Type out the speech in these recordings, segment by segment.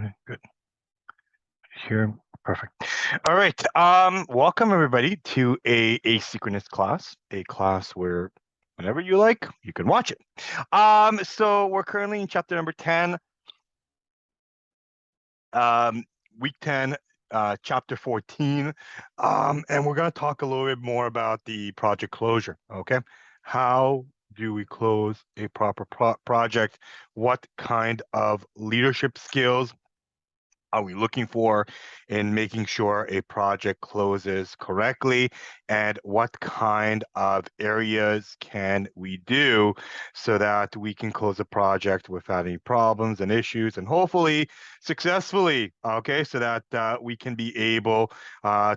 Recording. Good. Here. Perfect. All right. Welcome everybody to a asynchronous class, a class where whenever you like, you can watch it. So we're currently in chapter number 10, um, week 10, chapter 14. And we're going to talk a little bit more about the project closure. Okay. How do we close a proper project? What kind of leadership skills are we looking for in making sure a project closes correctly, and what kind of areas can we do so that we can close a project without any problems and issues, and hopefully successfully, okay, so that we can be able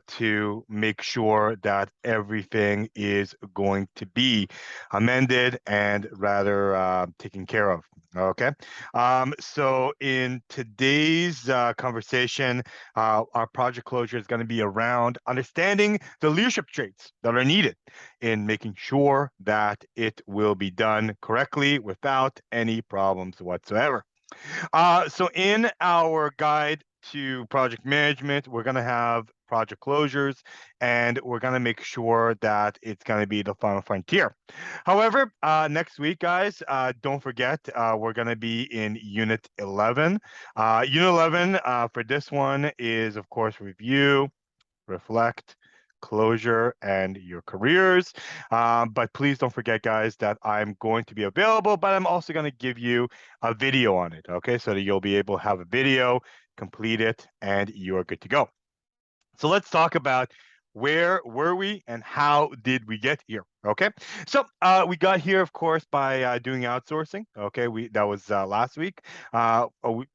to make sure that everything is going to be amended and rather taken care of. Okay. So in today's conversation, our project closure is going to be around understanding the leadership traits that are needed in making sure that it will be done correctly without any problems whatsoever. So in our guide to project management, we're going to have project closures, and we're going to make sure that it's going to be the final frontier. However, next week, guys, don't forget, we're going to be in Unit 11. Unit 11 for this one is, of course, review, reflect, closure, and your careers. But please don't forget, guys, that I'm going to be available, but I'm also going to give you a video on it, okay? So that you'll be able to have a video, complete it, and you are good to go. So let's talk about where were we and how did we get here? Okay, so we got here, of course, by doing outsourcing. Okay, that was last week. 2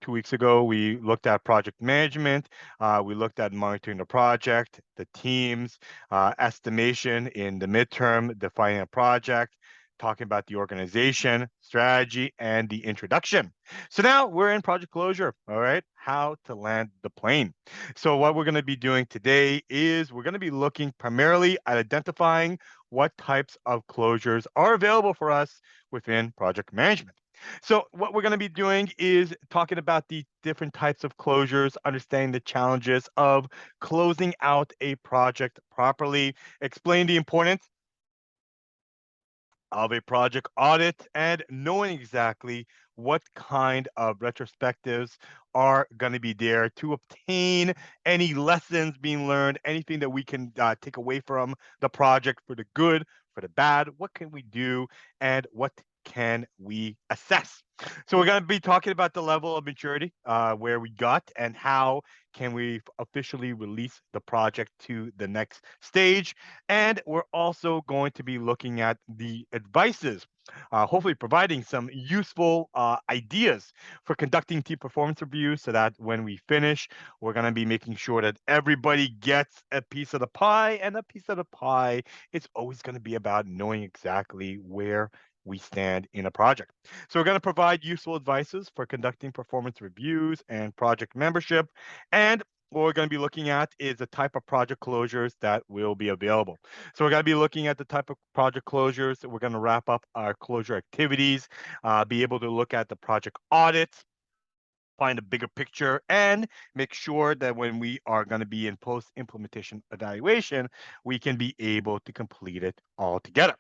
weeks ago, we looked at project management. We looked at monitoring the project, the teams, estimation in the midterm, defining a project, talking about the organization, strategy, and the introduction. So now we're in project closure. All right, how to land the plane. So what we're going to be doing today is we're going to be looking primarily at identifying what types of closures are available for us within project management. So what we're going to be doing is talking about the different types of closures, understanding the challenges of closing out a project properly, explain the importance of a project audit, and knowing exactly what kind of retrospectives are going to be there to obtain any lessons being learned, anything that we can take away from the project for the good, for the bad. What can we do, and what can we assess? So we're going to be talking about the level of maturity, where we got, and how can we officially release the project to the next stage. And we're also going to be looking at the advices, hopefully providing some useful ideas for conducting team performance reviews so that when we finish, we're going to be making sure that everybody gets a piece of the pie. And a piece of the pie is always going to be about knowing exactly where we stand in a project. So we're going to provide useful advices for conducting performance reviews and project membership. And what we're going to be looking at is the type of project closures that will be available. So we're going to be looking at the type of project closures. We're going to wrap up our closure activities, be able to look at the project audits, find a bigger picture, and make sure that when we are going to be in post-implementation evaluation, we can be able to complete it all together.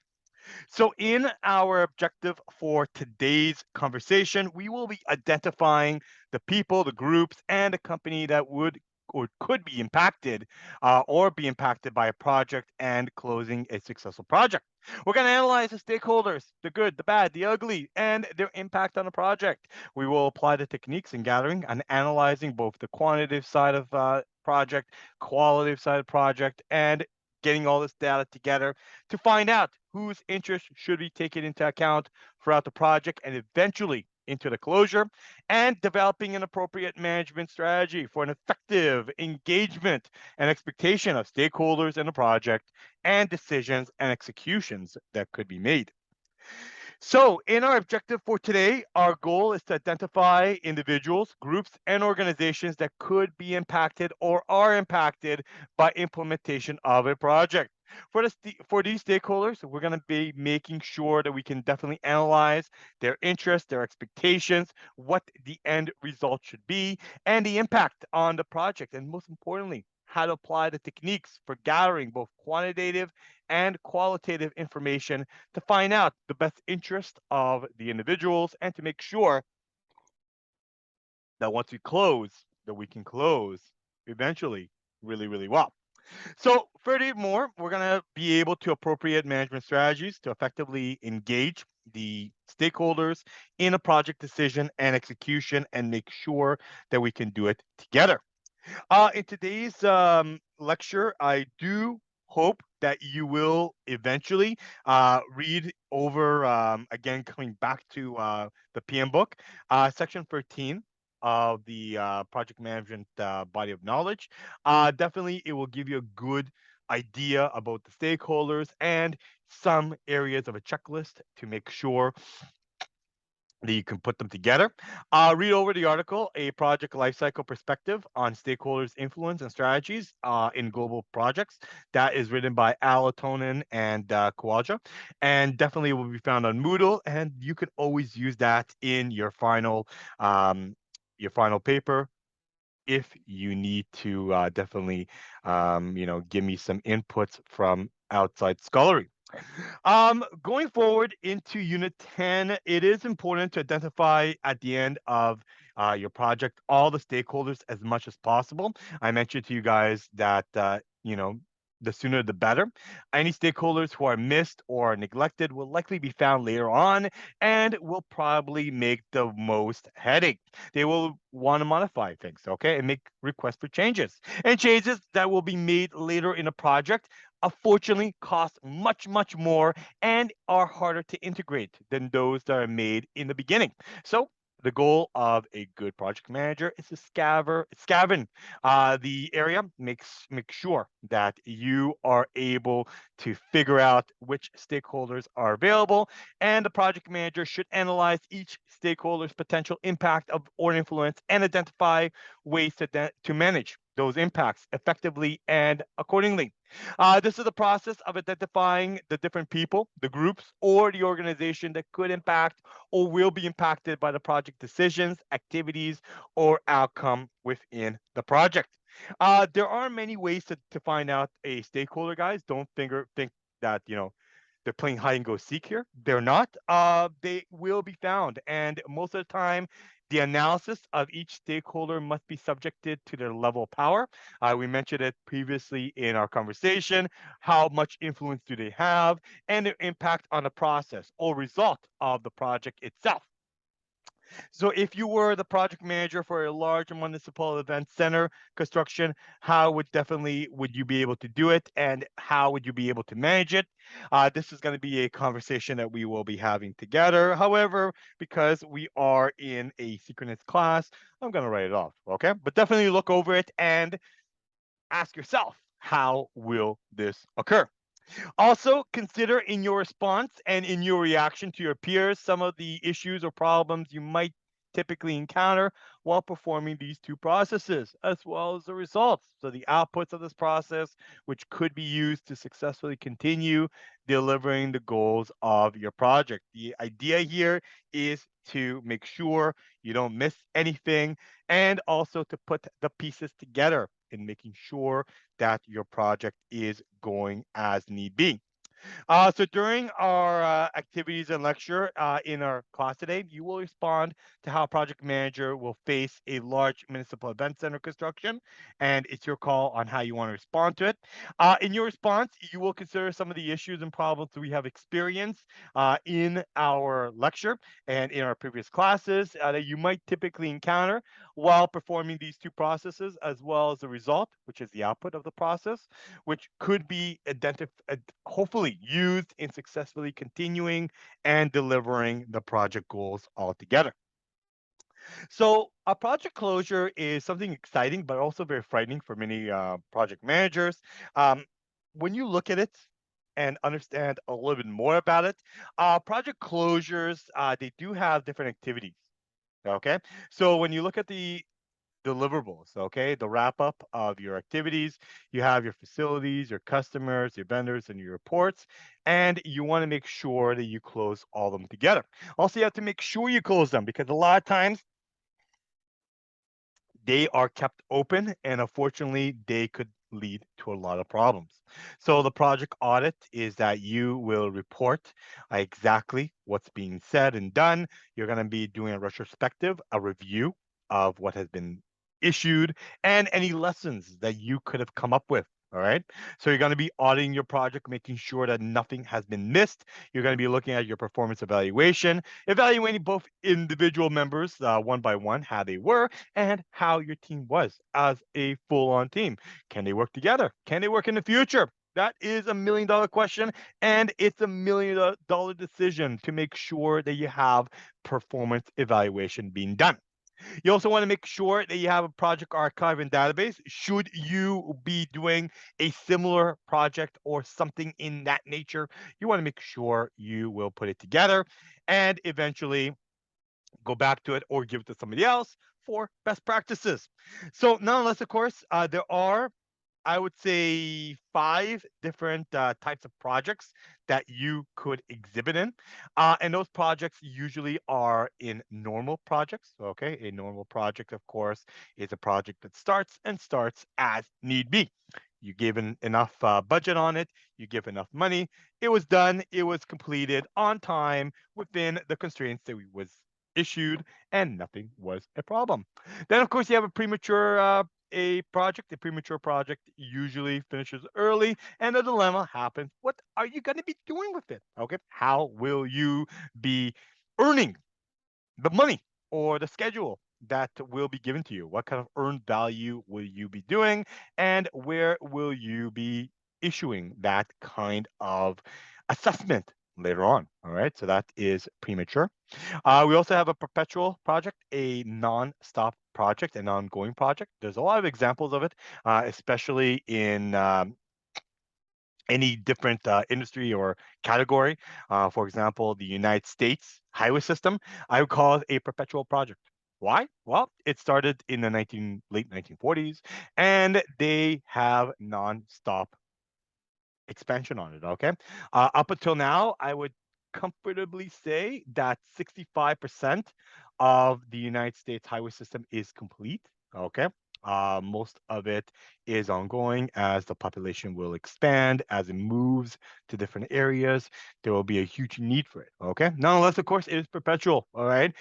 So in our objective for today's conversation, we will be identifying the people, the groups, and the company that would or could be impacted or be impacted by a project and closing a successful project. We're going to analyze the stakeholders, the good, the bad, the ugly, and their impact on the project. We will apply the techniques in gathering and analyzing both the quantitative side of project, qualitative side of project, and getting all this data together to find out whose interest should be taken into account throughout the project and eventually into the closure, and developing an appropriate management strategy for an effective engagement and expectation of stakeholders in the project and decisions and executions that could be made. So in our objective for today, our goal is to identify individuals, groups, and organizations that could be impacted or are impacted by implementation of a project. For these stakeholders, we're going to be making sure that we can definitely analyze their interests, their expectations, what the end result should be, and the impact on the project, and most importantly, how to apply the techniques for gathering both quantitative and qualitative information to find out the best interest of the individuals and to make sure that once we close, that we can close eventually really, really well. So furthermore, we're going to be able to appropriate management strategies to effectively engage the stakeholders in a project decision and execution and make sure that we can do it together. In today's lecture, I do hope that you will eventually read over, again, coming back to the PM book, section 13 of the project management body of knowledge. Definitely, it will give you a good idea about the stakeholders and some areas of a checklist to make sure that you can put them together. Read over the article, A Project Lifecycle Perspective on Stakeholders' Influence and Strategies in Global Projects. That is written by Alatonen and Kawaja, and definitely will be found on Moodle, and you can always use that in your final paper if you need to definitely give me some inputs from outside scholarly. Going forward into Unit 10, it is important to identify at the end of your project all the stakeholders as much as possible. I mentioned to you guys that, the sooner the better. Any stakeholders who are missed or neglected will likely be found later on and will probably make the most headache. They will want to modify things, okay, and make requests for changes. And changes that will be made later in a project unfortunately cost much, much more and are harder to integrate than those that are made in the beginning. So the goal of a good project manager is to scavenge the area, make sure that you are able to figure out which stakeholders are available, and the project manager should analyze each stakeholder's potential impact of or influence and identify ways to manage those impacts effectively and accordingly. This is the process of identifying the different people, the groups, or the organization that could impact or will be impacted by the project decisions, activities, or outcome within the project. There are many ways to find out a stakeholder, guys. Don't think that, they're playing hide and go seek here. They're not. They will be found. And most of the time, the analysis of each stakeholder must be subjected to their level of power. We mentioned it previously in our conversation. How much influence do they have and their impact on the process or result of the project itself? So if you were the project manager for a large municipal event center construction, how would you be able to do it and how would you be able to manage it? This is going to be a conversation that we will be having together. However, because we are in a synchronous class, I'm going to write it off, okay? But definitely look over it and ask yourself, how will this occur? Also, consider in your response and in your reaction to your peers some of the issues or problems you might typically encounter while performing these two processes, as well as the results. So, the outputs of this process, which could be used to successfully continue delivering the goals of your project. The idea here is to make sure you don't miss anything and also to put the pieces together in making sure that your project is going as need be. So during our activities and lecture in our class today, you will respond to how a project manager will face a large municipal event center construction, and it's your call on how you want to respond to it. In your response, you will consider some of the issues and problems that we have experienced in our lecture and in our previous classes that you might typically encounter while performing these two processes, as well as the result, which is the output of the process, which could be hopefully used in successfully continuing and delivering the project goals altogether. So a project closure is something exciting, but also very frightening for many project managers. Um, when you look at it and understand a little bit more about it, project closures, they do have different activities. Okay. So when you look at the deliverables, okay? The wrap up of your activities. You have your facilities, your customers, your vendors, and your reports, and you want to make sure that you close all of them together. Also, you have to make sure you close them because a lot of times they are kept open and unfortunately they could lead to a lot of problems. So the project audit is that you will report exactly what's being said and done. You're going to be doing a retrospective, a review of what has been issued and any lessons that you could have come up with. All right. So you're going to be auditing your project, making sure that nothing has been missed. You're going to be looking at your performance evaluation, evaluating both individual members one by one, how they were, and how your team was as a full on team. Can they work together? Can they work in the future? That is $1 million question, and it's $1 million decision to make sure that you have performance evaluation being done. You also want to make sure that you have a project archive and database. Should you be doing a similar project or something in that nature, you want to make sure you will put it together and eventually go back to it or give it to somebody else for best practices. So nonetheless, of course, there are, I would say, five different types of projects that you could exhibit in. And those projects usually are in normal projects. Okay. A normal project, of course, is a project that starts as need be. You gave enough budget on it, you give enough money, it was done, it was completed on time within the constraints that we was issued, and nothing was a problem. Then, of course, you have a premature project usually finishes early, and the dilemma happens: what are you going to be doing with it? Okay, how will you be earning the money or the schedule that will be given to you? What kind of earned value will you be doing? And where will you be issuing that kind of assessment later on? All right. So that is premature. We also have a perpetual project, a non-stop project, an ongoing project. There's a lot of examples of it, especially in any different industry or category. For example, the United States highway system, I would call it a perpetual project. Why? Well, it started in the late 1940s, and they have nonstop expansion on it. Okay, up until now, I would comfortably say that 65% of the United States highway system is complete. Okay. Most of it is ongoing as the population will expand, as it moves to different areas. There will be a huge need for it. Okay. Nonetheless, of course, it is perpetual. All right.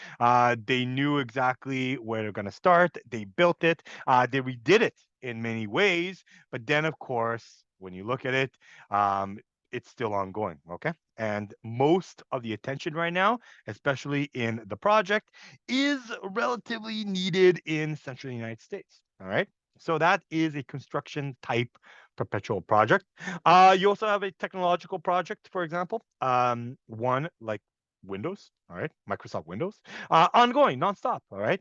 They knew exactly where they're going to start. They built it. They redid it in many ways. But then, of course, when you look at it, um, it's still ongoing. Okay. And most of the attention right now, especially in the project, is relatively needed in central United States. All right. So that is a construction type perpetual project. You also have a technological project, for example, one like Windows, all right, Microsoft Windows, ongoing, nonstop, all right.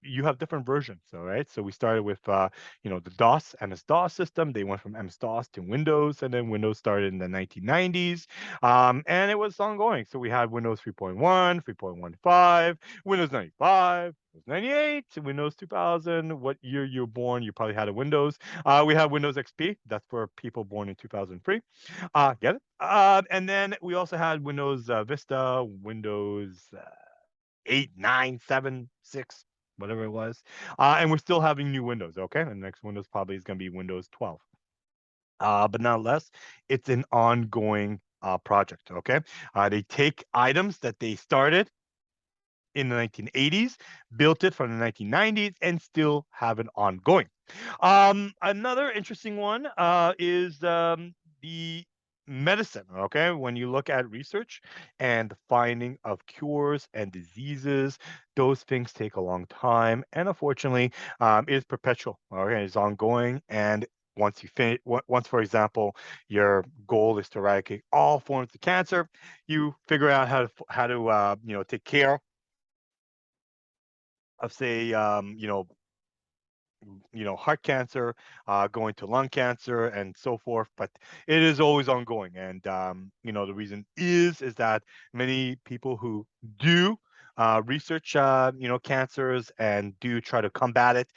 You have different versions, all right. So we started with, the DOS, MS-DOS system. They went from MS-DOS to Windows, and then Windows started in the 1990s, and it was ongoing. So we had Windows 3.1, 3.15, Windows 95, Windows 98, Windows 2000. What year you're born, you probably had a Windows. We have Windows XP. That's for people born in 2003. Get it? And then we also had Windows Vista, Windows 8, 9, 7, 6, whatever it was. And we're still having new Windows, okay? And the next Windows probably is going to be Windows 12. But nonetheless, it's an ongoing project, okay? They take items that they started in the 1980s, built it from the 1990s, and still have it ongoing. Another interesting one is the medicine. Okay, when you look at research and the finding of cures and diseases, those things take a long time, and unfortunately, it is perpetual. Okay, it's ongoing, and once you finish, once, for example, your goal is to eradicate all forms of cancer, you figure out how to take care of, say, heart cancer, going to lung cancer, and so forth. But it is always ongoing, and the reason is that many people who do research, cancers and do try to combat it.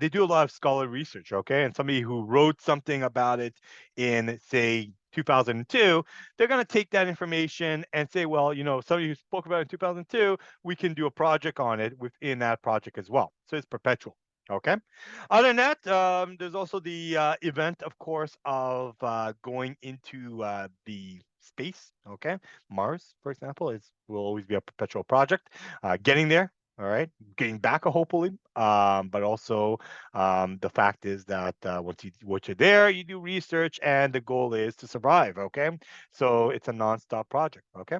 They do a lot of scholar research, okay? And somebody who wrote something about it in, say, 2002, they're going to take that information and say, well, somebody who spoke about it in 2002, we can do a project on it within that project as well. So it's perpetual. Okay. Other than that, there's also the event, of course, of going into the space. Okay, Mars, for example, is will always be a perpetual project. Getting there, all right, getting back, hopefully. But also, the fact is that once you're there, you do research, and the goal is to survive. Okay, so it's a non-stop project. Okay.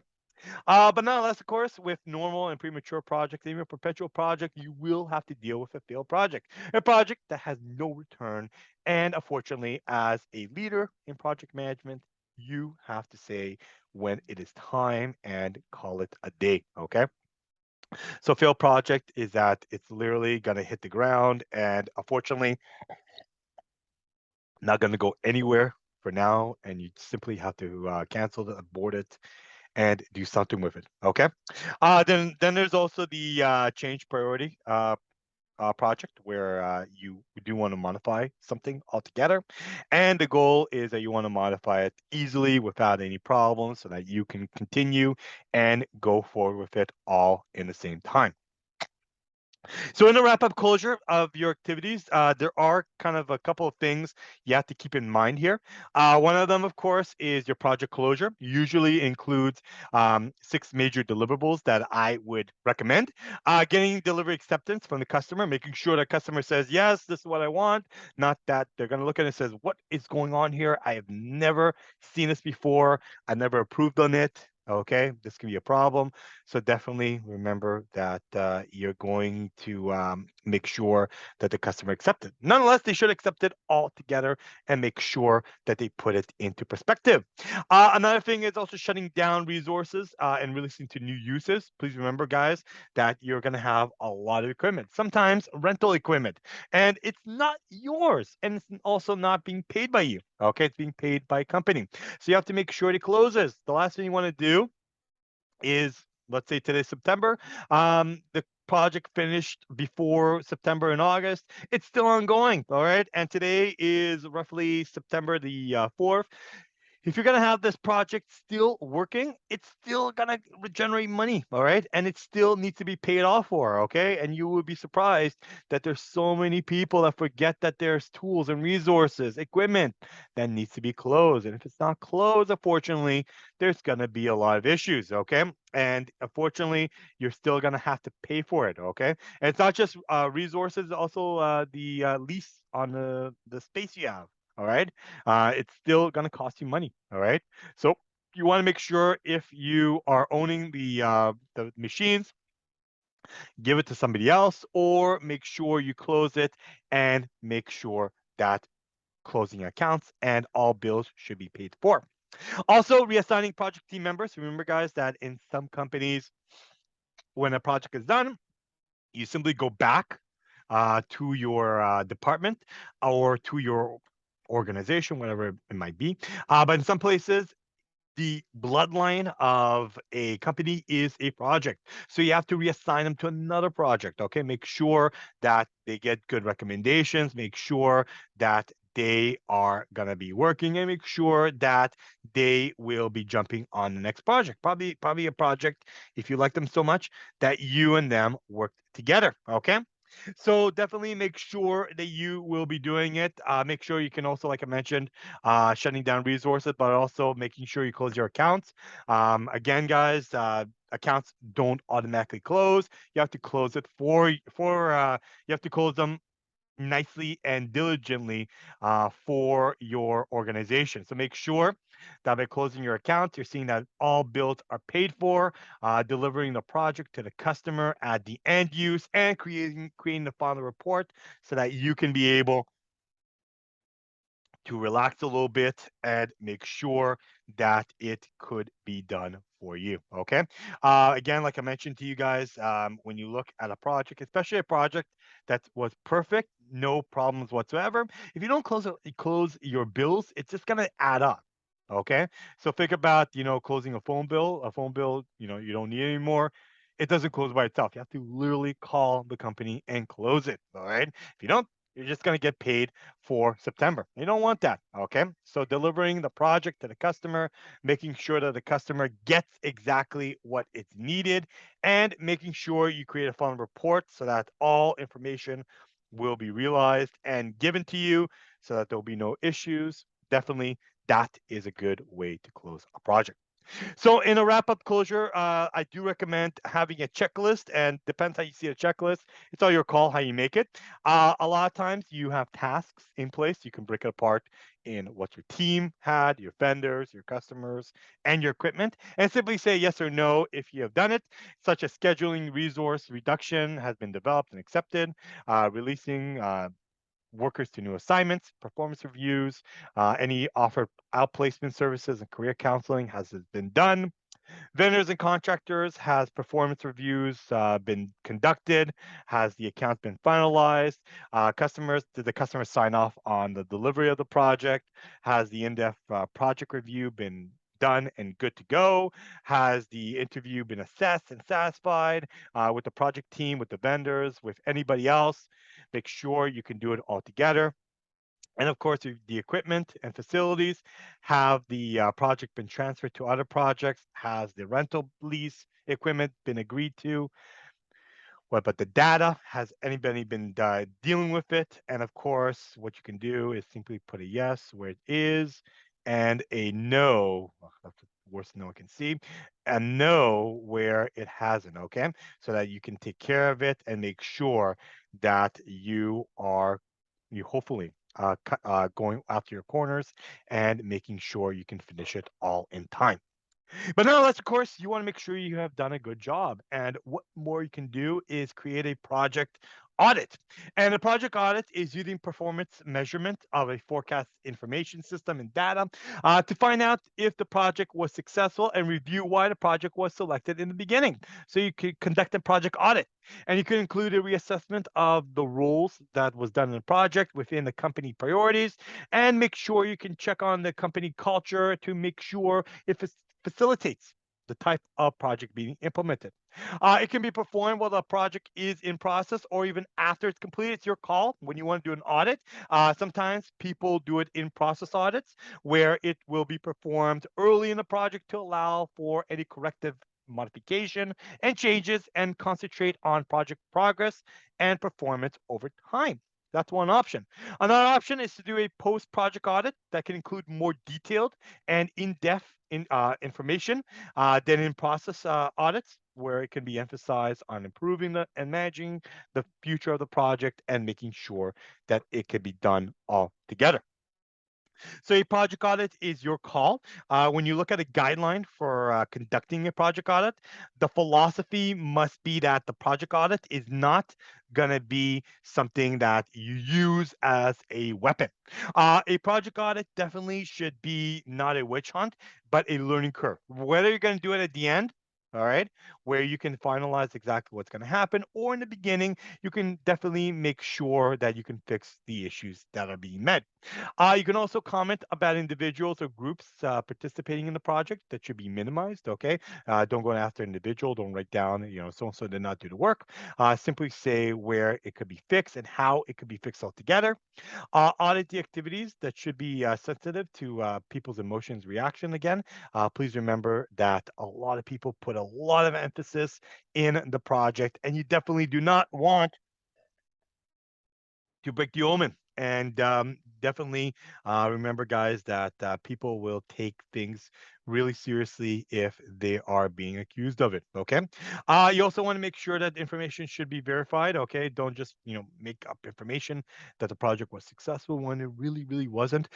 But nonetheless, of course, with normal and premature projects, even a perpetual project, you will have to deal with a failed project, a project that has no return. And unfortunately, as a leader in project management, you have to say when it is time and call it a day. Okay. So, failed project is that it's literally going to hit the ground and unfortunately, not going to go anywhere for now. And you simply have to cancel it, abort it, and do something with it. Okay. Then there's also the change priority project where you do want to modify something altogether, and the goal is that you want to modify it easily without any problems, so that you can continue and go forward with it all in the same time. So in the wrap up closure of your activities, there are kind of a couple of things you have to keep in mind here. One of them, of course, is your project closure. Usually includes 6 major deliverables that I would recommend. Getting delivery acceptance from the customer, making sure the customer says, yes, this is what I want. Not that they're going to look at it and says, what is going on here? I have never seen this before. I never approved on it. Okay, this can be a problem. So definitely remember that you're going to make sure that the customer accepts it. Nonetheless, they should accept it all together and make sure that they put it into perspective. Another thing is also shutting down resources and releasing to new uses. Please remember, guys, that you're going to have a lot of equipment, sometimes rental equipment, and it's not yours, and it's also not being paid by you. Okay, it's being paid by a company. So you have to make sure it closes. The last thing you want to do is, let's say today's September. The project finished before September and August. It's still ongoing. All right. And today is roughly September the 4th. If you're going to have this project still working, it's still going to generate money, all right? And it still needs to be paid off for, okay? And you would be surprised that there's so many people that forget that there's tools and resources, equipment that needs to be closed. And if it's not closed, unfortunately, there's going to be a lot of issues, okay? And unfortunately, you're still going to have to pay for it, okay? And it's not just resources, also the lease on the space you have. All right. It's still going to cost you money. All right. So you want to make sure if you are owning the machines, give it to somebody else, or make sure you close it and make sure that closing accounts and all bills should be paid for. Also, reassigning project team members. Remember, guys, that in some companies, when a project is done, you simply go back to your department or to your organization, whatever it might be. But in some places, the bloodline of a company is a project. So you have to reassign them to another project. Okay. Make sure that they get good recommendations. Make sure that they are going to be working and make sure that they will be jumping on the next project. Probably a project, if you like them so much, that you and them work together. Okay. So definitely make sure that you will be doing it. Make sure you can also, like I mentioned, shutting down resources, but also making sure you close your accounts. Again, guys, accounts don't automatically close. You have to close it you have to close them nicely and diligently for your organization. So make sure that by closing your account, you're seeing that all bills are paid for, delivering the project to the customer at the end use, and creating the final report so that you can be able to relax a little bit and make sure that it could be done for you. Okay. Again, like I mentioned to you guys, when you look at a project, especially a project that was perfect, no problems whatsoever, if you don't close your bills, it's just gonna add up. Okay. So think about, closing a phone bill, you don't need anymore. it doesn't close by itself. You have to literally call the company and close it. All right. If you don't, you're just going to get paid for September. You don't want that. Okay. So delivering the project to the customer, making sure that the customer gets exactly what it's needed, and making sure you create a final report so that all information will be realized and given to you so that there'll be no issues. Definitely, that is a good way to close a project. So in a wrap-up closure, I do recommend having a checklist, and depends how you see a checklist. It's all your call how you make it. A lot of times you have tasks in place. You can break it apart in what your team had, your vendors, your customers, and your equipment, and simply say yes or no if you have done it, such as scheduling resource reduction has been developed and accepted, releasing workers to new assignments, performance reviews, any offered outplacement services and career counseling has it been done. Vendors and contractors, has performance reviews been conducted? Has the account been finalized? Customers, did the customer sign off on the delivery of the project? Has the in-depth project review been done and good to go? Has the interview been assessed and satisfied with the project team, with the vendors, with anybody else? Make sure you can do it all together. And of course, the equipment and facilities. Have the project been transferred to other projects? Has the rental lease equipment been agreed to? What about the data? Has anybody been dealing with it? And of course, what you can do is simply put a yes where it is and a no. Oh, that's the worst no I can see. A no where it hasn't. Okay. So that you can take care of it and make sure that you hopefully going after your corners and making sure you can finish it all in time. But nonetheless, of course, you want to make sure you have done a good job. And what more you can do is create a project audit. And a project audit is using performance measurement of a forecast information system and data to find out if the project was successful and review why the project was selected in the beginning. So you could conduct a project audit. And you could include a reassessment of the roles that was done in the project within the company priorities, and make sure you can check on the company culture to make sure if it's facilitates the type of project being implemented. It can be performed while the project is in process or even after it's completed. It's your call when you want to do an audit. Sometimes people do it in process audits where it will be performed early in the project to allow for any corrective modification and changes and concentrate on project progress and performance over time. That's one option. Another option is to do a post-project audit that can include more detailed and in-depth information than in-process audits, where it can be emphasized on improving and managing the future of the project and making sure that it can be done all together. So a project audit is your call. When you look at a guideline for conducting a project audit, the philosophy must be that the project audit is not going to be something that you use as a weapon. A project audit definitely should be not a witch hunt, but a learning curve. Whether you're going to do it at the end, all right, where you can finalize exactly what's going to happen, or in the beginning, you can definitely make sure that you can fix the issues that are being met. You can also comment about individuals or groups participating in the project that should be minimized. Okay, don't go after individual. Don't write down, so and so did not do the work. Simply say where it could be fixed and how it could be fixed altogether. Audit the activities that should be sensitive to people's emotions reaction. Again, please remember that a lot of people put a lot of emphasis in the project, and you definitely do not want to break the omen. And definitely remember, guys, that people will take things really seriously if they are being accused of it. Okay. You also want to make sure that information should be verified. Okay. Don't just make up information that the project was successful when it really wasn't.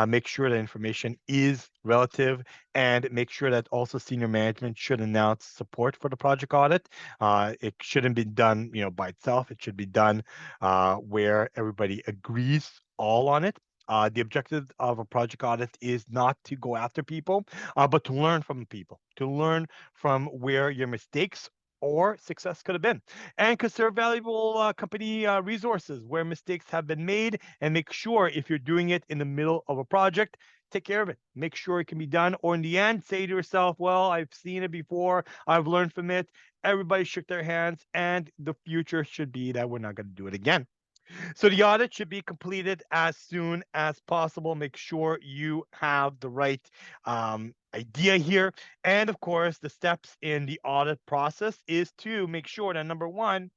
Make sure that information is relative, and make sure that also senior management should announce support for the project audit. It shouldn't be done by itself. It should be done where everybody agrees all on it. The objective of a project audit is not to go after people, but to learn from people, to learn from where your mistakes or success could have been, and conserve valuable company resources where mistakes have been made, and make sure if you're doing it in the middle of a project, take care of it. Make sure it can be done. Or in the end, say to yourself, well, I've seen it before. I've learned from it. Everybody shook their hands, and the future should be that we're not going to do it again. So the audit should be completed as soon as possible. Make sure you have the right idea here. And of course, the steps in the audit process is to make sure that number one,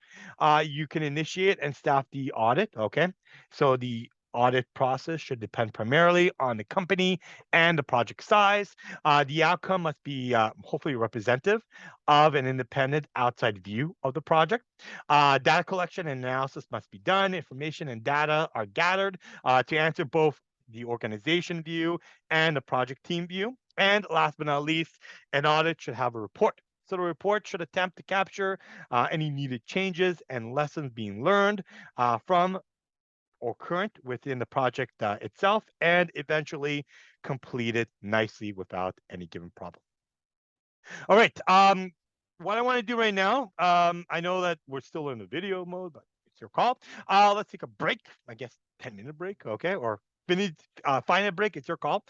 you can initiate and staff the audit. Okay. So the audit process should depend primarily on the company and the project size. The outcome must be hopefully representative of an independent outside view of the project. Data collection and analysis must be done. Information and data are gathered to answer both the organization view and the project team view. And last but not least, an audit should have a report. So the report should attempt to capture any needed changes and lessons being learned from or current within the project itself, and eventually complete it nicely without any given problem. All right. What I want to do right now, I know that we're still in the video mode, but it's your call. Let's take a break. I guess 10-minute break, okay, or finish 5-minute break. It's your call.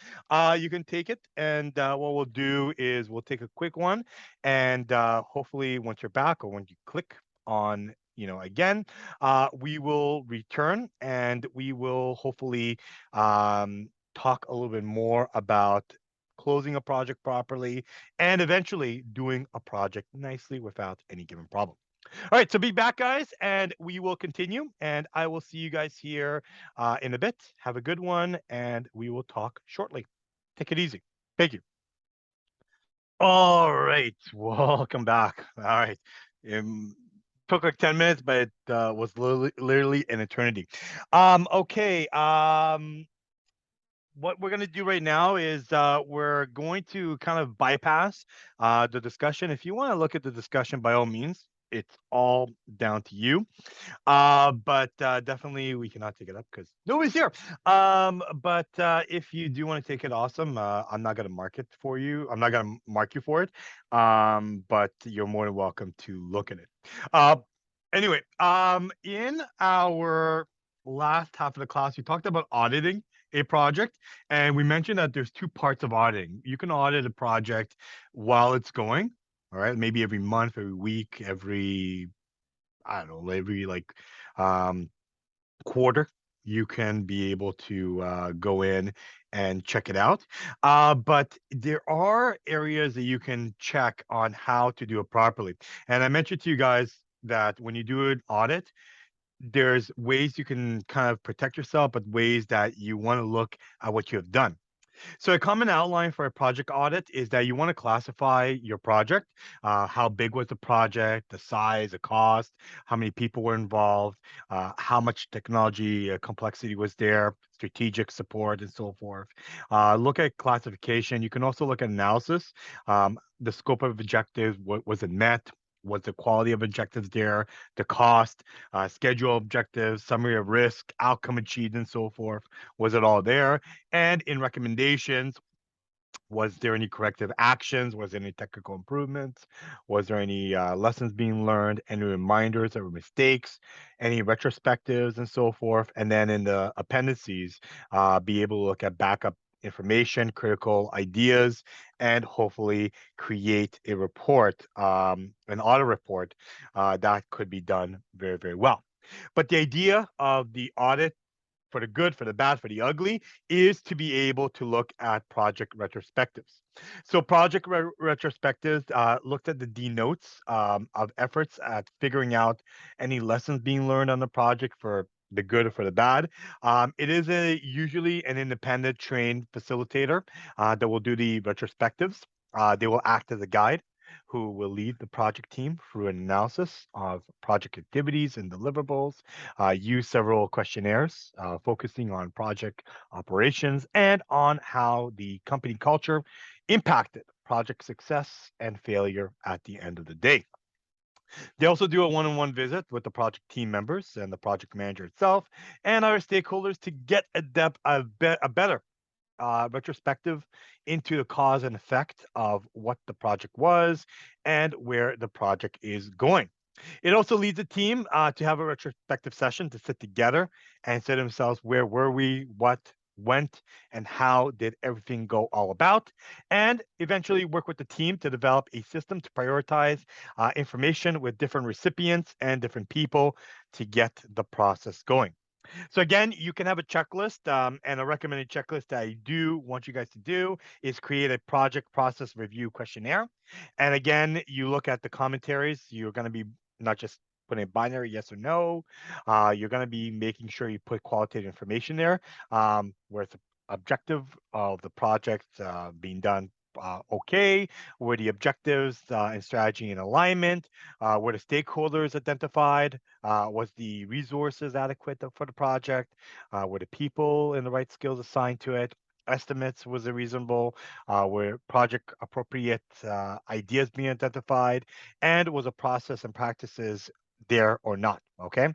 You can take it, and what we'll do is we'll take a quick one, and hopefully once you're back or when you click on again, we will return and we will hopefully talk a little bit more about closing a project properly and eventually doing a project nicely without any given problem. All right, so be back, guys, and we will continue. And I will see you guys here in a bit. Have a good one, and we will talk shortly. Take it easy. Thank you. All right, welcome back. All right. Took like 10 minutes, but it was literally an eternity. Okay. What we're going to do right now is we're going to kind of bypass the discussion. If you want to look at the discussion, by all means, it's all down to you. But definitely we cannot take it up because nobody's here. But if you do want to take it, awesome. I'm not gonna mark it for you. I'm not gonna mark you for it. But you're more than welcome to look at it. Uh, anyway, in our last half of the class, we talked about auditing a project, and we mentioned that there's two parts of auditing. You can audit a project while it's going. All right, maybe every month, every week, every I don't know, every like um, quarter, you can be able to go in and check it out. But there are areas that you can check on how to do it properly. And I mentioned to you guys that when you do an audit, there's ways you can kind of protect yourself, but ways that you want to look at what you have done. So a common outline for a project audit is that you want to classify your project. How big was the project, the size, the cost, how many people were involved, how much technology complexity was there, strategic support, and so forth. Look at classification. You can also look at analysis. The scope of objectives, what was it met? Was the quality of objectives there, the cost, schedule objectives, summary of risk, outcome achieved, and so forth. Was it all there? And in recommendations, was there any corrective actions? Was there any technical improvements? Was there any lessons being learned? Any reminders of mistakes? Any retrospectives and so forth? And then in the appendices, be able to look at backup information, critical ideas, and hopefully create a report, an audit report that could be done very, very well. But the idea of the audit for the good, for the bad, for the ugly, is to be able to look at project retrospectives. So project retrospectives looked at the denotes of efforts at figuring out any lessons being learned on the project for the good or for the bad. It is usually an independent trained facilitator that will do the retrospectives. They will act as a guide who will lead the project team through an analysis of project activities and deliverables, use several questionnaires focusing on project operations and on how the company culture impacted project success and failure at the end of the day. They also do a one-on-one visit with the project team members and the project manager itself and other stakeholders to get a better retrospective into the cause and effect of what the project was and where the project is going. It also leads the team to have a retrospective session to sit together and say to themselves, where were we? What went, and how did everything go all about, and eventually work with the team to develop a system to prioritize information with different recipients and different people to get the process going. So again, you can have a checklist, and a recommended checklist that I do want you guys to do is create a project process review questionnaire. And again, you look at the commentaries. You're going to be not just putting a binary yes or no. You're going to be making sure you put qualitative information there, where it's objective of the project being done okay, were the objectives and strategy in alignment, were the stakeholders identified, was the resources adequate for the project, were the people and the right skills assigned to it, estimates was it reasonable, were project appropriate ideas being identified, and was a process and practices there or not. Okay.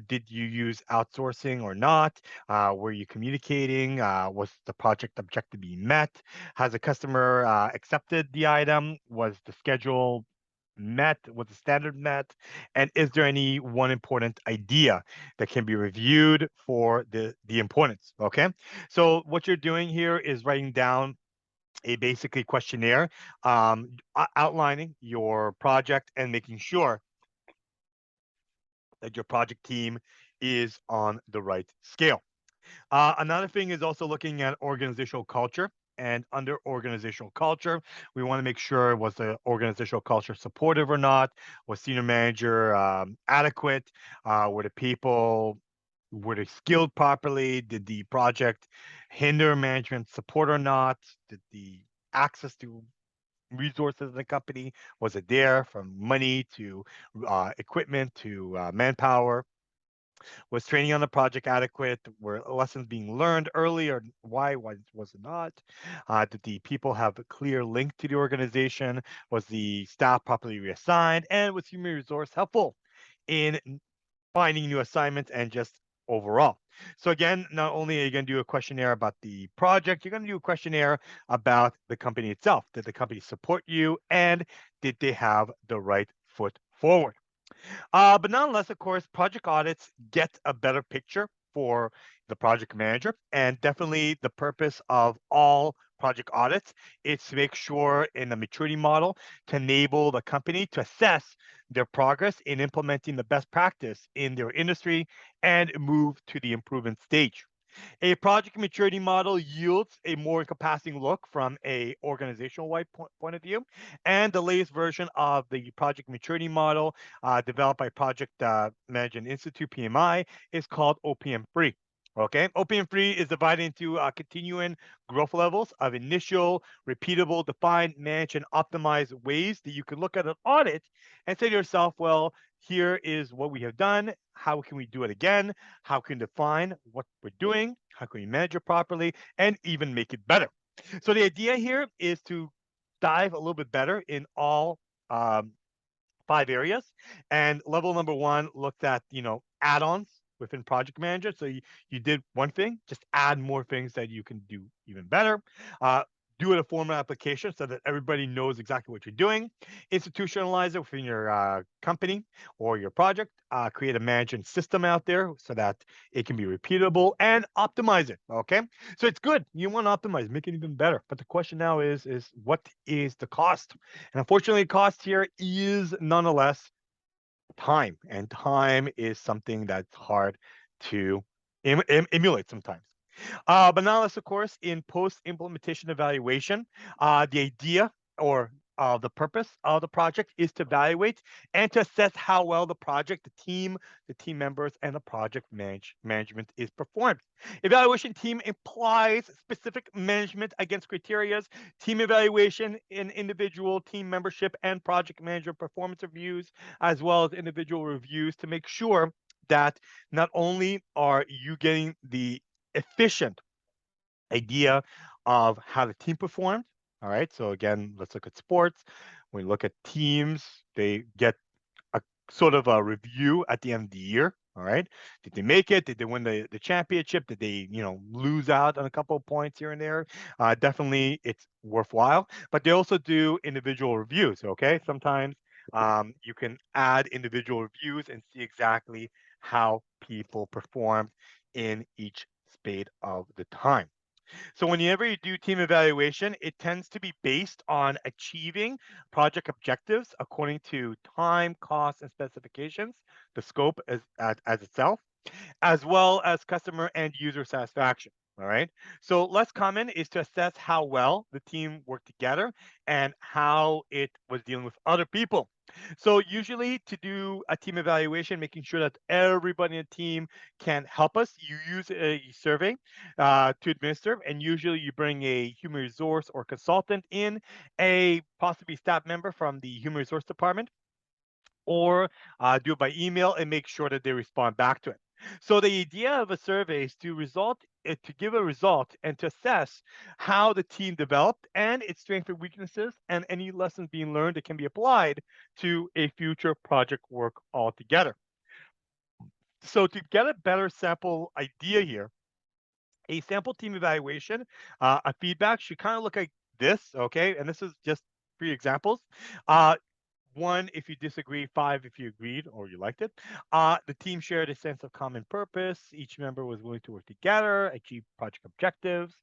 Did you use outsourcing or not? Were you communicating? Was the project objective being met? Has the customer accepted the item? Was the schedule met? Was the standard met? And is there any one important idea that can be reviewed for the importance? Okay. So what you're doing here is writing down a basically questionnaire, outlining your project and making sure that your project team is on the right scale. Another thing is also looking at organizational culture. And under organizational culture, we want to make sure, was the organizational culture supportive or not? Was senior manager adequate? Were the people, were they skilled properly? Did the project hinder management support or not? Did the access to resources in the company, was it there, from money to equipment to manpower? Was training on the project adequate? Were lessons being learned early, or why was it not? Did the people have a clear link to the organization? Was the staff properly reassigned? And was human resource helpful in finding new assignments and just overall? So again, not only are you going to do a questionnaire about the project, you're going to do a questionnaire about the company itself. Did the company support you, and did they have the right foot forward? But nonetheless, of course, project audits get a better picture for the project manager. And definitely the purpose of all project audits is to make sure in the maturity model to enable the company to assess their progress in implementing the best practice in their industry and move to the improvement stage. A project maturity model yields a more encompassing look from a organizational wide point of view. And the latest version of the project maturity model, developed by Project Management Institute (PMI), is called OPM3. Okay, OPM3 is divided into continuing growth levels of initial, repeatable, defined, manage, and optimize ways that you can look at an audit and say to yourself, well, here is what we have done. How can we do it again? How can we define what we're doing? How can we manage it properly and even make it better? So the idea here is to dive a little bit better in all um, 5 areas. And level number one looked at, add-ons within project manager. So you did one thing, just add more things that you can do even better. Uh, do it a formal application so that everybody knows exactly what you're doing. Institutionalize it within your company or your project. Create a management system out there so that it can be repeatable, and optimize it. Okay, so it's good. You want to optimize, make it even better. But the question now is what is the cost? And unfortunately, cost here is nonetheless time, and time is something that's hard to emulate sometimes. But nonetheless, of course, in post-implementation evaluation, the idea or the purpose of the project is to evaluate and to assess how well the project, the team members, and the project management is performed. Evaluation team implies specific management against criterias, team evaluation in individual team membership and project manager performance reviews, as well as individual reviews to make sure that not only are you getting the efficient idea of how the team performed. All right. So again, let's look at sports. When we look at teams, they get a sort of a review at the end of the year. All right. Did they make it? Did they win the championship? Did they, lose out on a couple of points here and there? Definitely it's worthwhile. But they also do individual reviews. Okay. Sometimes you can add individual reviews and see exactly how people performed in each spade of the time. So whenever you do team evaluation, it tends to be based on achieving project objectives according to time, cost, and specifications, the scope as itself, as well as customer and user satisfaction. All right. So less common is to assess how well the team worked together and how it was dealing with other people. So usually to do a team evaluation, making sure that everybody in the team can help us, you use a survey to administer, and usually you bring a human resource or consultant in, a possibly staff member from the human resource department, or do it by email and make sure that they respond back to it. So the idea of a survey is to give a result and to assess how the team developed and its strengths and weaknesses and any lessons being learned that can be applied to a future project work altogether. So to get a better sample idea here, a sample team evaluation, a feedback should kind of look like this, okay? And this is just 3 examples. Uh, One, if you disagree. 5, if you agreed or you liked it. The team shared a sense of common purpose. Each member was willing to work together, achieve project objectives.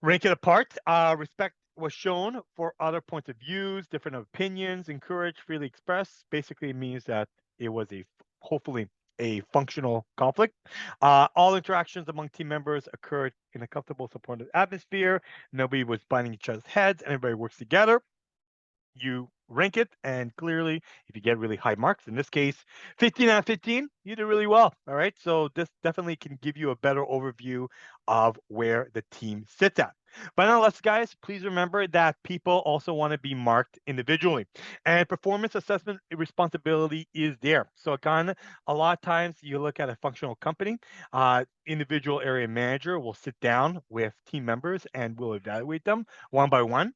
Rank it apart. Respect was shown for other points of views, different opinions, encouraged, freely expressed. Basically, it means that it was hopefully a functional conflict. All interactions among team members occurred in a comfortable, supportive atmosphere. Nobody was butting each other's heads. Everybody works together. You rank it, and clearly, if you get really high marks, in this case 15 out of 15, you did really well. All right, so this definitely can give you a better overview of where the team sits at. But nonetheless, guys, please remember that people also want to be marked individually, and performance assessment responsibility is there. So again, a lot of times you look at a functional company, individual area manager will sit down with team members and will evaluate them one by one.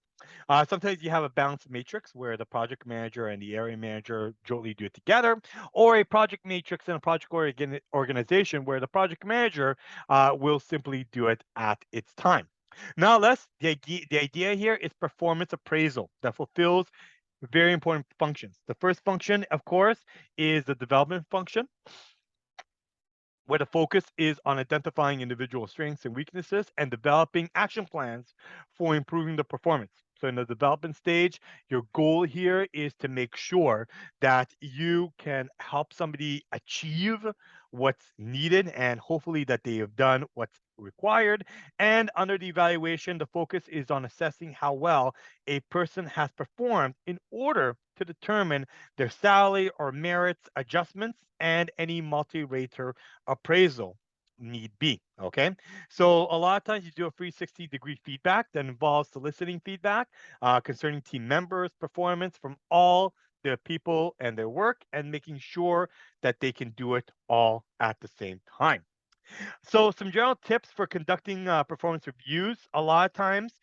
Sometimes you have a balanced matrix where the project manager and the area manager jointly do it together, or a project matrix and a project organization where the project manager will simply do it at its time. Nonetheless, the idea here is performance appraisal that fulfills very important functions. The first function, of course, is the development function, where the focus is on identifying individual strengths and weaknesses and developing action plans for improving the performance. So in the development stage, your goal here is to make sure that you can help somebody achieve what's needed and hopefully that they have done what's required. And under the evaluation, the focus is on assessing how well a person has performed in order to determine their salary or merits adjustments and any multi-rater appraisal need be. Okay. So a lot of times you do a 360-degree feedback that involves soliciting feedback concerning team members' performance from all the people and their work and making sure that they can do it all at the same time. So some general tips for conducting performance reviews. A lot of times,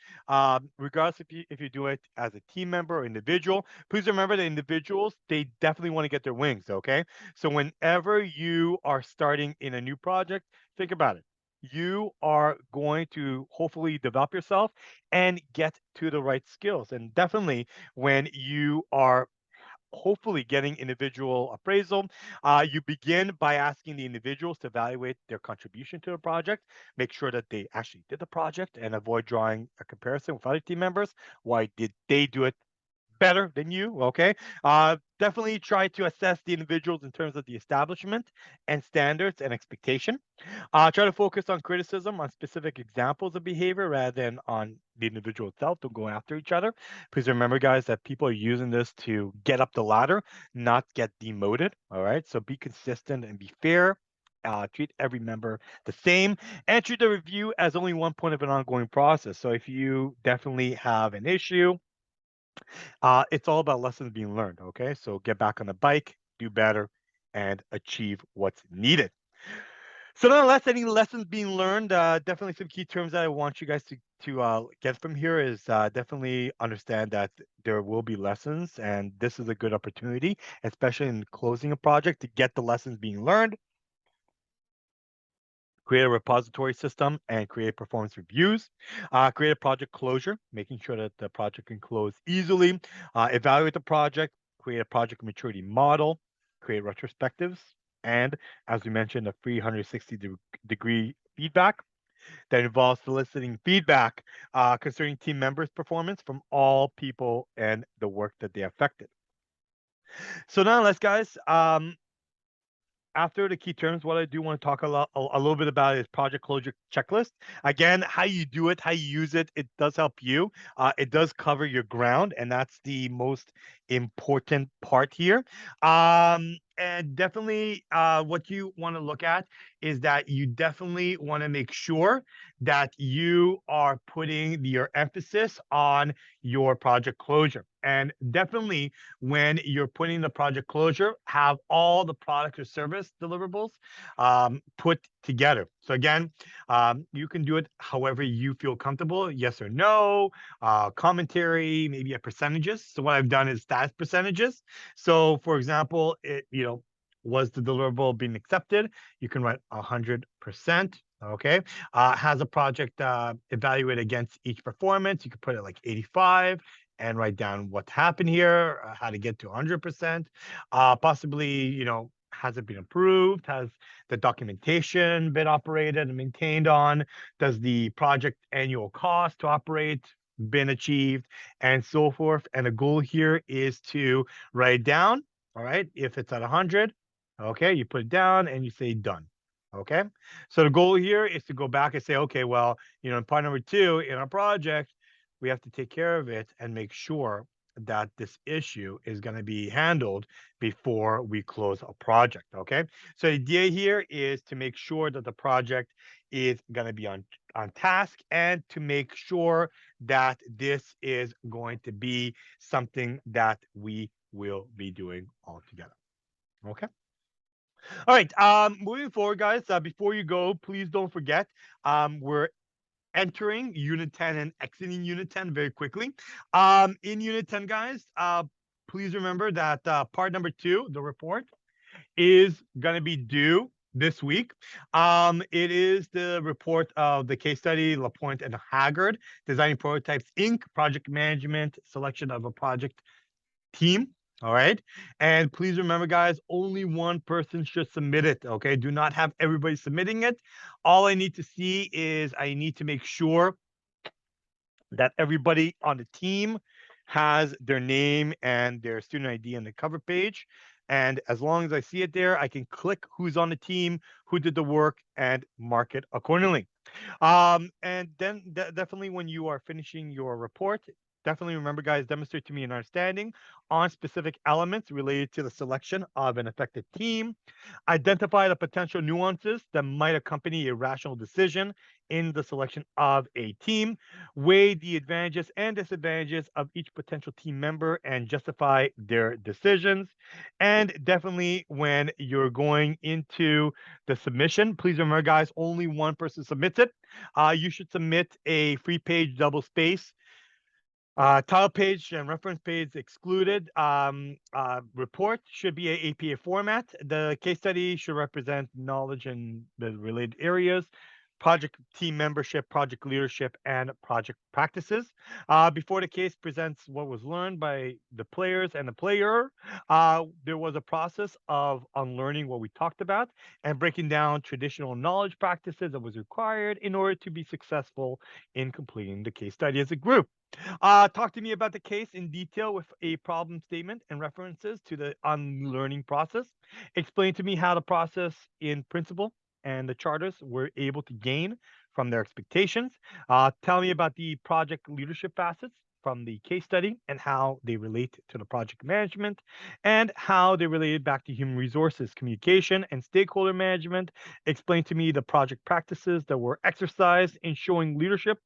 regardless if you do it as a team member or individual, please remember that individuals, they definitely want to get their wings. Okay, so whenever you are starting in a new project, think about it. You are going to hopefully develop yourself and get to the right skills. And definitely when you are hopefully getting individual appraisal. You begin by asking the individuals to evaluate their contribution to the project, make sure that they actually did the project, and avoid drawing a comparison with other team members. Why did they do it better than you? Okay. Definitely try to assess the individuals in terms of the establishment and standards and expectation. Try to focus on criticism on specific examples of behavior rather than on the individual itself. Don't go after each other. Please remember, guys, that people are using this to get up the ladder, not get demoted. All right. So be consistent and be fair. Treat every member the same and treat the review as only one point of an ongoing process. So if you definitely have an issue, it's all about lessons being learned. Okay. So get back on the bike, do better, and achieve what's needed. So nonetheless, any lessons being learned, definitely some key terms that I want you guys to get from here is definitely understand that there will be lessons, and this is a good opportunity, especially in closing a project, to get the lessons being learned, create a repository system, and create performance reviews. Create a project closure, making sure that the project can close easily. Evaluate the project, create a project maturity model, create retrospectives. and, as we mentioned, a 360-degree feedback that involves soliciting feedback concerning team members' performance from all people and the work that they affected. So now let's, guys, after the key terms, what I do want to talk a little bit about is project closure checklist. Again, how you do it, how you use it, it does help you. It does cover your ground, and that's the most important part here. And definitely, what you want to look at is that you definitely want to make sure that you are putting your emphasis on your project closure. And definitely, when you're putting the project closure, have all the product or service deliverables put together. So again, you can do it however you feel comfortable, yes or no, commentary, maybe a percentages. So what I've done is status percentages. So for example, was the deliverable being accepted? You can write 100%. Okay. Has a project evaluated against each performance? You could put it like 85 and write down what happened here, how to get to 100%. Possibly, has it been approved? Has the documentation been operated and maintained on? Does the project annual cost to operate been achieved, and so forth? And the goal here is to write down, all right, if it's at 100, okay, you put it down and you say done. Okay, so the goal here is to go back and say, okay, well, in part number 2 in our project, we have to take care of it and make sure that this issue is going to be handled before we close a project. Okay, so the idea here is to make sure that the project is going to be on task, and to make sure that this is going to be something that we will be doing all together. Okay. All right. Moving forward, guys. Before you go, please don't forget. We're entering Unit 10 and exiting Unit 10 very quickly. In Unit 10, guys, please remember that part number 2, the report, is going to be due this week. It is the report of the case study, LaPointe and Haggard, Designing Prototypes, Inc., Project Management, Selection of a Project Team. All right. And please remember, guys, only one person should submit it. Okay. Do not have everybody submitting it. All I need to see is I need to make sure that everybody on the team has their name and their student ID on the cover page. And as long as I see it there, I can click who's on the team, who did the work, and mark it accordingly. And then definitely when you are finishing your report, definitely remember, guys, demonstrate to me an understanding on specific elements related to the selection of an effective team. Identify the potential nuances that might accompany a rational decision in the selection of a team. Weigh the advantages and disadvantages of each potential team member and justify their decisions. And definitely when you're going into the submission, please remember, guys, only one person submits it. You should submit a free page double space. Title page and reference page excluded. Report should be a APA format. The case study should represent knowledge in the related areas, project team membership, project leadership, and project practices. Before the case presents what was learned by the players and the player, there was a process of unlearning what we talked about and breaking down traditional knowledge practices that was required in order to be successful in completing the case study as a group. Talk to me about the case in detail with a problem statement and references to the unlearning process. Explain to me how the process in principle and the charters were able to gain from their expectations. Tell me about the project leadership facets from the case study and how they relate to the project management, and how they related back to human resources, communication, and stakeholder management. Explain to me the project practices that were exercised in showing leadership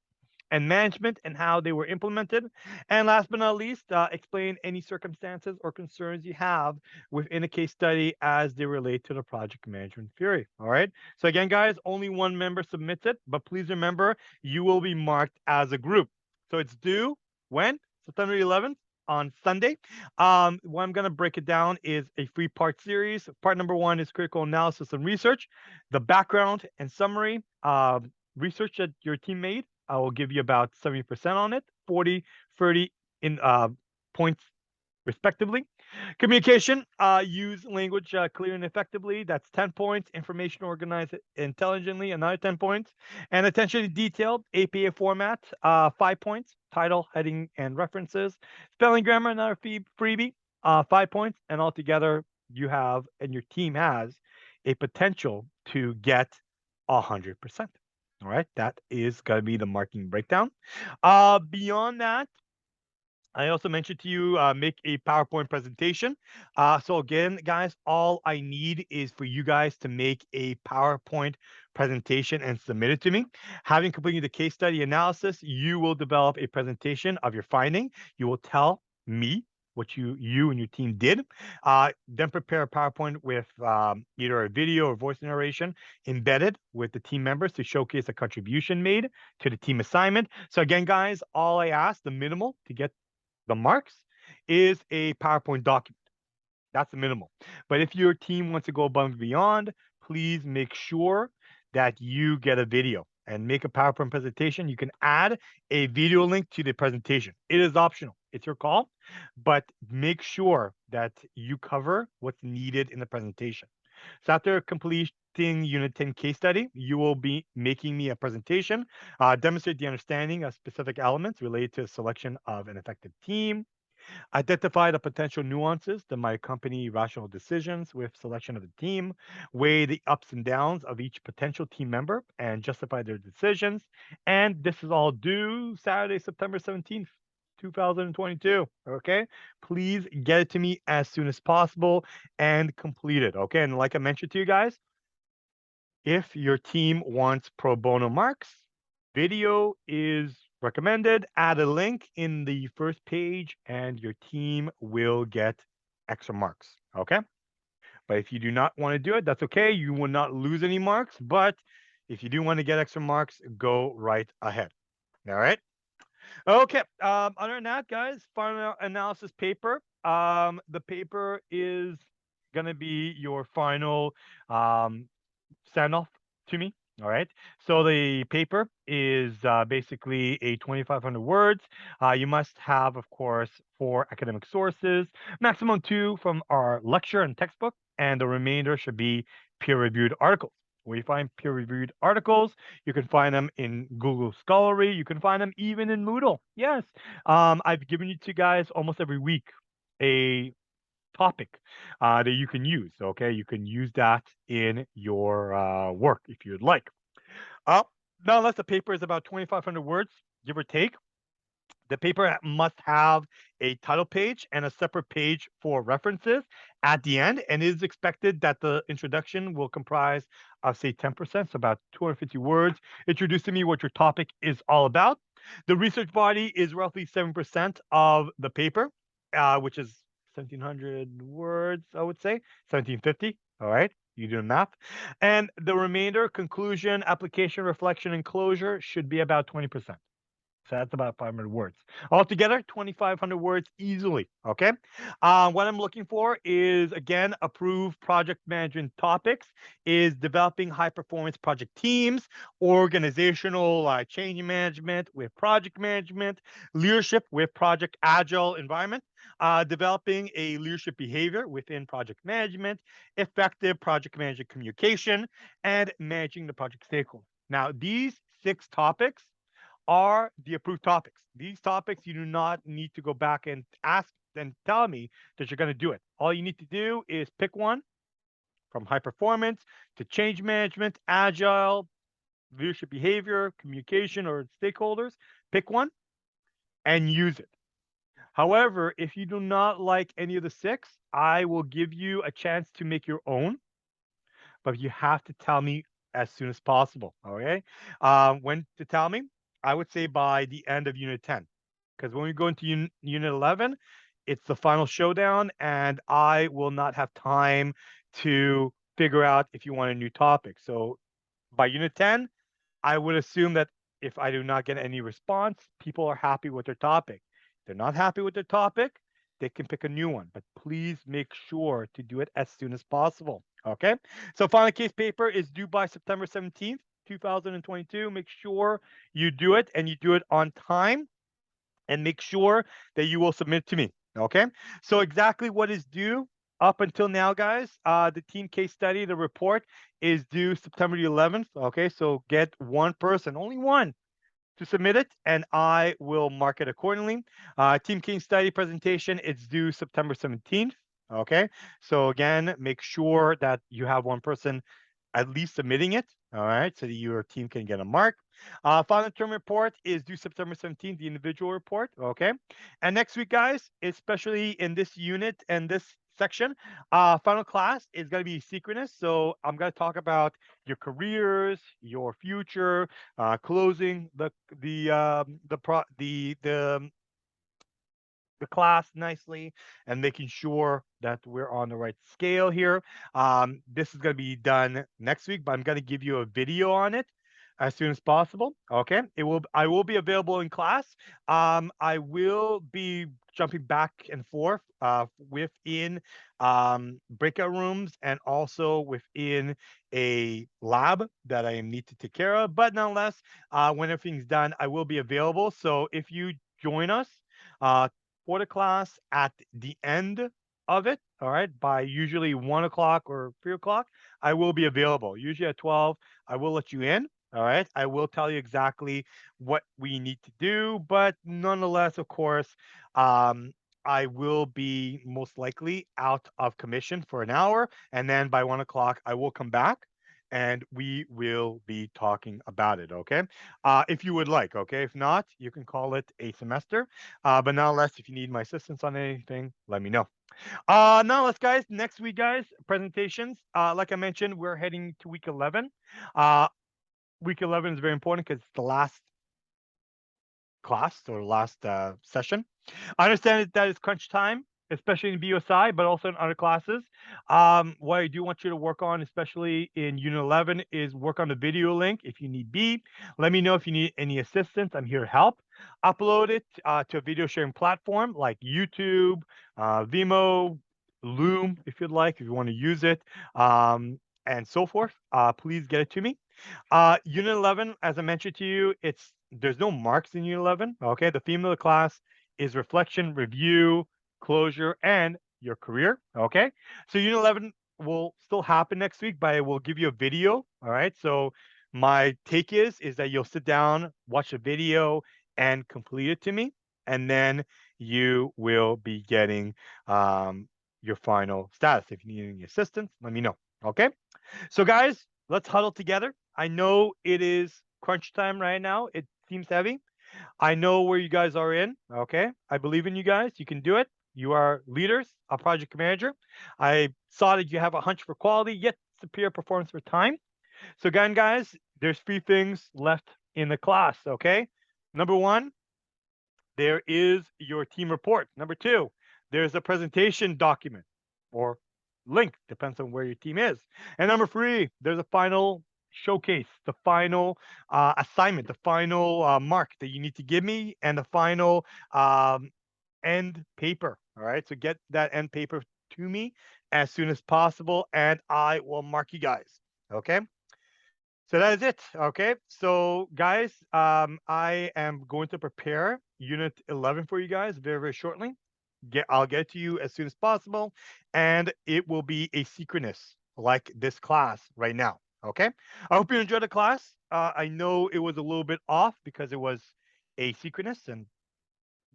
and management and how they were implemented. And last but not least, explain any circumstances or concerns you have within a case study as they relate to the project management theory. All right. So again, guys, only one member submits it, but please remember you will be marked as a group. So it's due when? September 11th on Sunday. What I'm going to break it down is a 3-part series. Part number 1 is critical analysis and research, the background and summary, research that your team made. I will give you about 70% on it, 40, 30 in points respectively. Communication, use language clear and effectively. That's 10 points. Information organized intelligently, another 10 points. And attention to detail, APA format, 5 points. Title, heading, and references. Spelling, grammar, another freebie, 5 points. And altogether, you have and your team has a potential to get 100%. All right, that is going to be the marking breakdown. Beyond that, I also mentioned to you make a PowerPoint presentation. So again, guys, all I need is for you guys to make a PowerPoint presentation and submit it to me. Having completed the case study analysis, you will develop a presentation of your finding. You will tell me what you and your team did. Then prepare a PowerPoint with either a video or voice narration embedded with the team members to showcase a contribution made to the team assignment. So again, guys, all I ask, the minimal to get the marks is a PowerPoint document. That's the minimal. But if your team wants to go above and beyond, please make sure that you get a video and make a PowerPoint presentation. You can add a video link to the presentation. It is optional. It's your call, but make sure that you cover what's needed in the presentation. So after completing Unit 10 case study, you will be making me a presentation, demonstrate the understanding of specific elements related to selection of an effective team, identify the potential nuances that might accompany rational decisions with selection of the team, weigh the ups and downs of each potential team member, and justify their decisions. And this is all due Saturday, September 17th, 2022. Okay. Please get it to me as soon as possible and complete it. Okay. And like I mentioned to you guys, if your team wants pro bono marks, video is recommended. Add a link in the first page and your team will get extra marks. Okay. But if you do not want to do it, that's okay. You will not lose any marks. But if you do want to get extra marks, go right ahead. All right. Okay. Other than that, guys, final analysis paper. The paper is gonna be your final send off to me. All right. So the paper is basically a 2,500 words. You must have, of course, 4 academic sources, maximum 2 from our lecture and textbook, and the remainder should be peer-reviewed articles. Where you find peer-reviewed articles, you can find them in Google Scholarly. You can find them even in Moodle. Yes, I've given you to guys almost every week a topic that you can use. Okay, you can use that in your work if you'd like. Uh, Nonetheless, the paper is about 2,500 words, give or take. The paper must have a title page and a separate page for references at the end, and it is expected that the introduction will comprise of, say, 10%, so about 250 words, introducing me what your topic is all about. The research body is roughly 7% of the paper, which is 1,700 words, I would say, 1,750. All right, you do the math. And the remainder, conclusion, application, reflection, and closure, should be about 20%. So that's about 500 words. Altogether, 2,500 words easily. Okay. What I'm looking for is, again, approved project management topics, is developing high performance project teams, organizational change management with project management, leadership with project agile environment, developing a leadership behavior within project management, effective project management communication, and managing the project stakeholders. Now, these 6 topics are the approved topics. These topics you do not need to go back and ask and tell me that you're going to do it. All you need to do is pick one, from high performance to change management, agile, leadership behavior, communication, or stakeholders. Pick one and use it. However, if you do not like any of the 6, I will give you a chance to make your own, but you have to tell me as soon as possible. Okay. When to tell me? I would say by the end of Unit 10. Because when we go into Unit 11, it's the final showdown, and I will not have time to figure out if you want a new topic. So by Unit 10, I would assume that if I do not get any response, people are happy with their topic. If they're not happy with their topic, they can pick a new one. But please make sure to do it as soon as possible. Okay. So final case paper is due by September 17th, 2022. Make sure you do it and you do it on time, and make sure that you will submit to me. Okay, so exactly what is due up until now, guys. The team case study, the report is due September the 11th. Okay, so get one person, only one, to submit it, and I will mark it accordingly. Team case study presentation, it's due September 17th. Okay, so again, make sure that you have one person at least submitting it. All right, so that your team can get a mark. Final term report is due September 17th, the individual report. Okay, and next week, guys, especially in this unit and this section, final class is going to be synchronous. So I'm going to talk about your careers, your future, closing the class nicely and making sure that we're on the right scale here. This is going to be done next week, but I'm going to give you a video on it as soon as possible. Okay, I will be available in class. I will be jumping back and forth within breakout rooms and also within a lab that I need to take care of. But nonetheless, when everything's done, I will be available. So if you join us, uh, for the class at the end of it, all right, by usually 1 o'clock or 3 o'clock, I will be available. Usually at 12, I will let you in. All right. I will tell you exactly what we need to do, but nonetheless, of course, um, I will be most likely out of commission for an hour. And then by 1 o'clock, I will come back and we will be talking about it. Okay. If you would like. Okay. If not, you can call it a semester. But nonetheless, if you need my assistance on anything, let me know. Nonetheless, guys, next week, guys, presentations. Like I mentioned, we're heading to week 11. Uh, week 11 is very important because it's the last class or last session. I understand that it's crunch time, especially in BUSI, but also in other classes. What I do want you to work on, especially in Unit 11, is work on the video link. If you need be, let me know if you need any assistance. I'm here to help. Upload it to a video sharing platform like YouTube, Vimeo, Loom, if you'd like, if you want to use it, and so forth. Please get it to me. Unit 11, as I mentioned to you, there's no marks in Unit 11. Okay, the theme of the class is reflection, review, closure, and your career. Okay, so Unit 11 will still happen next week, but I will give you a video. All right, so my take is that you'll sit down, watch the video, and complete it to me, and then you will be getting your final status. If you need any assistance, let me know. Okay. So, guys, let's huddle together. I know it is crunch time right now. It seems heavy. I know where you guys are in. Okay. I believe in you guys. You can do it. You are leaders, a project manager. I saw that you have a hunch for quality, yet superior performance for time. So, again, guys, there's 3 things left in the class. Okay. Number 1, there is your team report. Number 2, there's a presentation document or link, depends on where your team is. And number 3, there's a final showcase, the final assignment, the final mark that you need to give me, and the final end paper. All right, so get that end paper to me as soon as possible, and I will mark you guys. Okay. So that is it. Okay. So guys, I am going to prepare unit 11 for you guys very, very shortly. I'll get it to you as soon as possible. And it will be asynchronous like this class right now. Okay. I hope you enjoyed the class. I know it was a little bit off because it was asynchronous and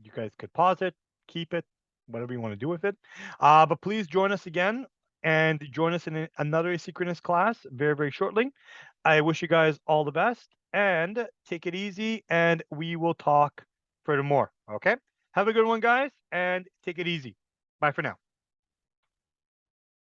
you guys could pause it, keep it, whatever you want to do with it. But please join us again and join us in another asynchronous class very, very shortly. I wish you guys all the best and take it easy, and we will talk furthermore. Okay. Have a good one, guys, and take it easy. Bye for now.